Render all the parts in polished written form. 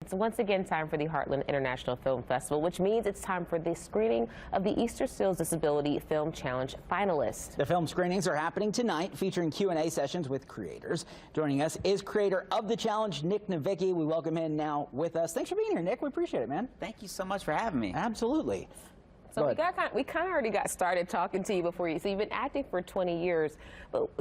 It's once again time for the Heartland International Film Festival, which means it's time for the screening of the Easterseals Disability Film Challenge finalists. The film screenings are happening tonight, featuring Q&A sessions with creators. Joining us is creator of the challenge, Nic Novicki. We welcome him now with us. Thanks for being here, Nic. We appreciate it, man. Thank you so much for having me. Absolutely. So we kind of already got started talking to you before you. So you've been acting for 20 years.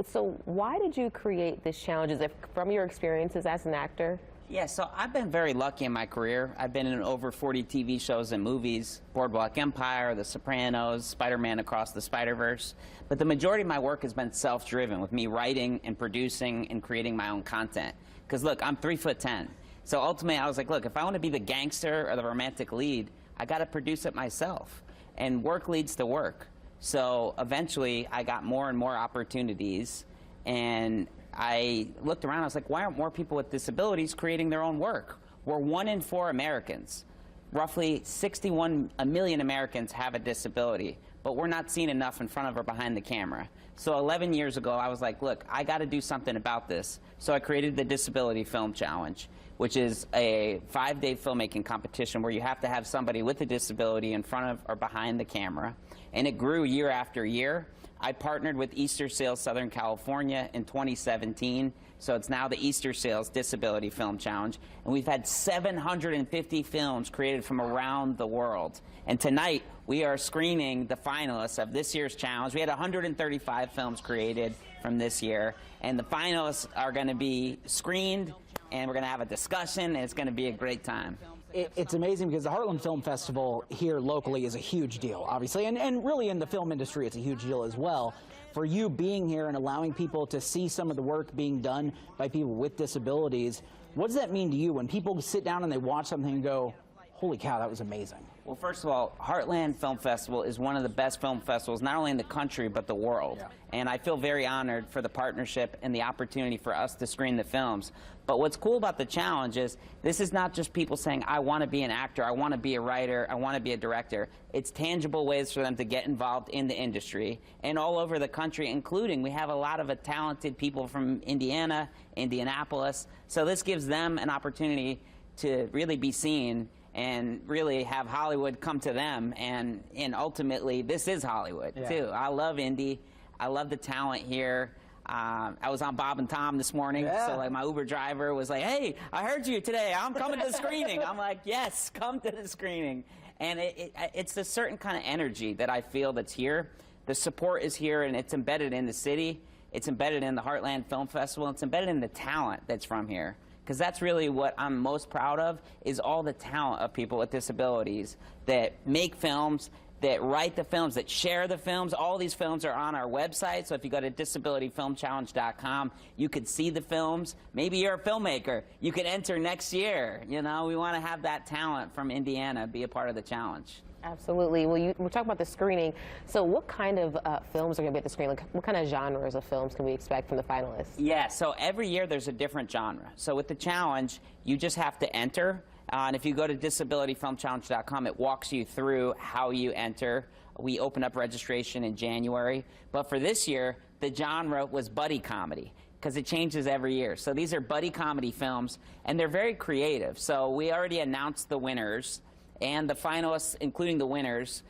So why did you create this challenge? Is it from your experiences as an actor? Yeah, so I've been very lucky in my career. I've been in over 40 TV shows and movies, Boardwalk Empire, The Sopranos, Spider-Man Across the Spider-Verse. But the majority of my work has been self-driven, with me writing and producing and creating my own content. Because look, I'm 3'10". So ultimately I was like, look, if I want to be the gangster or the romantic lead, I got to produce it myself. And work leads to work. So eventually I got more and more opportunities, and I looked around, I was like, why aren't more people with disabilities creating their own work? We're 1 in 4 Americans. Roughly 61 million Americans have a disability, but we're not seen enough in front of or behind the camera. So 11 years ago, I was like, look, I got to do something about this. So I created the Disability Film Challenge, which is a 5-day filmmaking competition where you have to have somebody with a disability in front of or behind the camera. And it grew year after year. I partnered with Easterseals Southern California in 2017, so it's now the Easterseals Disability Film Challenge, and we've had 750 films created from around the world. And tonight, we are screening the finalists of this year's challenge. We had 135 films created from this year, and the finalists are going to be screened, and we're going to have a discussion, and it's going to be a great time. It's amazing because the Heartland Film Festival here locally is a huge deal, obviously, and really in the film industry it's a huge deal as well. For you being here and allowing people to see some of the work being done by people with disabilities, what does that mean to you when people sit down and they watch something and go, holy cow, that was amazing? Well, first of all, Heartland Film Festival is one of the best film festivals, not only in the country, but the world. Yeah. And I feel very honored for the partnership and the opportunity for us to screen the films. But what's cool about the challenge is this is not just people saying, I want to be an actor, I want to be a writer, I want to be a director. It's tangible ways for them to get involved in the industry and all over the country, including we have a lot of talented people from Indiana, Indianapolis. So this gives them an opportunity to really be seen and really have Hollywood come to them, and ultimately this is Hollywood too. I love Indy. I love the talent here. I was on Bob and Tom this morning, so like my Uber driver was like, hey, I heard you today, I'm coming to the screening. I'm like, yes, come to the screening. And it's a certain kind of energy that I feel that's here. The support is here, and it's embedded in the city. It's embedded in the Heartland Film Festival. It's embedded in the talent that's from here. Because that's really what I'm most proud of, is all the talent of people with disabilities that make films, that write the films, that share the films. All these films are on our website, so if you go to disabilityfilmchallenge.com, you could see the films. Maybe you're a filmmaker. You could enter next year. You know, we want to have that talent from Indiana be a part of the challenge. Absolutely. Well, we're talking about the screening. So what kind of films are going to be at the screening? Like, what kind of genres of films can we expect from the finalists? Yeah, so every year there's a different genre. So with the challenge, you just have to enter. And if you go to disabilityfilmchallenge.com, it walks you through how you enter. We open up registration in January. But for this year, the genre was buddy comedy, because it changes every year. So these are buddy comedy films, and they're very creative. So we already announced the winners. And the finalists, including the winners,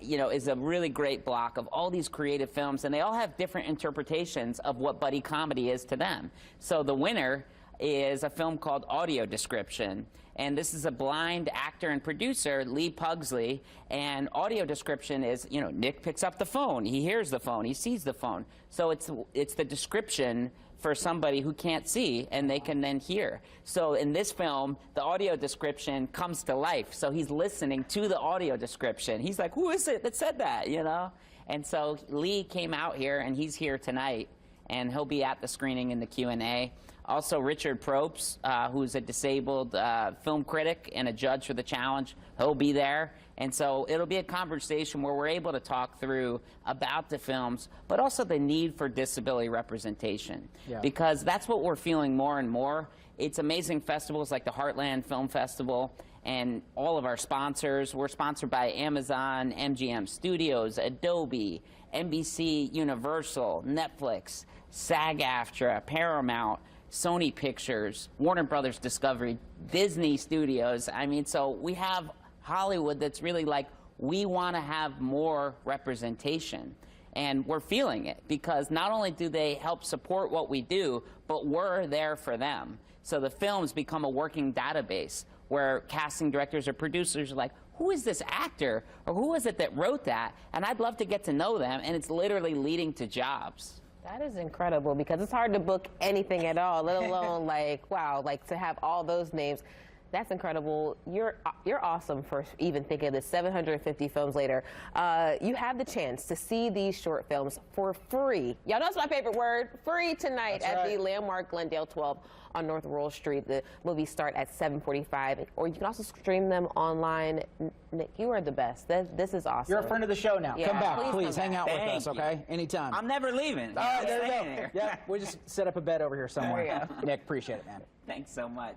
you know, is a really great block of all these creative films, and they all have different interpretations of what buddy comedy is to them. So the winner is a film called Audio Description, and this is a blind actor and producer, Lee Pugsley, and audio description is, you know, Nick picks up the phone, he hears the phone, he sees the phone. So it's the description for somebody who can't see, and they can then hear. So in this film, the audio description comes to life. So he's listening to the audio description. He's like, who is it that said that, you know? And so Lee came out here, and he's here tonight, and he'll be at the screening in the Q&A. Also, Richard Probst, who's a disabled film critic and a judge for the challenge, he'll be there. And so it'll be a conversation where we're able to talk through about the films, but also the need for disability representation. Yeah. Because that's what we're feeling more and more. It's amazing festivals like the Heartland Film Festival and all of our sponsors. We're sponsored by Amazon, MGM Studios, Adobe, NBC Universal, Netflix, SAG-AFTRA, Paramount. Sony Pictures, Warner Brothers Discovery, Disney Studios. I mean, so we have Hollywood that's really like, we want to have more representation. And we're feeling it because not only do they help support what we do, but we're there for them. So the films become a working database where casting directors or producers are like, who is this actor? Or who is it that wrote that? And I'd love to get to know them, and it's literally leading to jobs. That is incredible because it's hard to book anything at all, let alone like, wow, like to have all those names. That's incredible. You're awesome for even thinking of this. 750 films later. You have the chance to see these short films for free. Y'all know it's my favorite word, free tonight at the Landmark Glendale 12 on North Rural Street. The movies start at 7:45, or you can also stream them online. Nick, you are the best. This is awesome. You're a friend of the show now. Yeah, come back, please. come Hang out back. with us, okay? Anytime. I'm never leaving. All right, there you Staying go. here. Yeah, we just set up a bed over here somewhere. There you go. Nick, appreciate it, man. Thanks so much.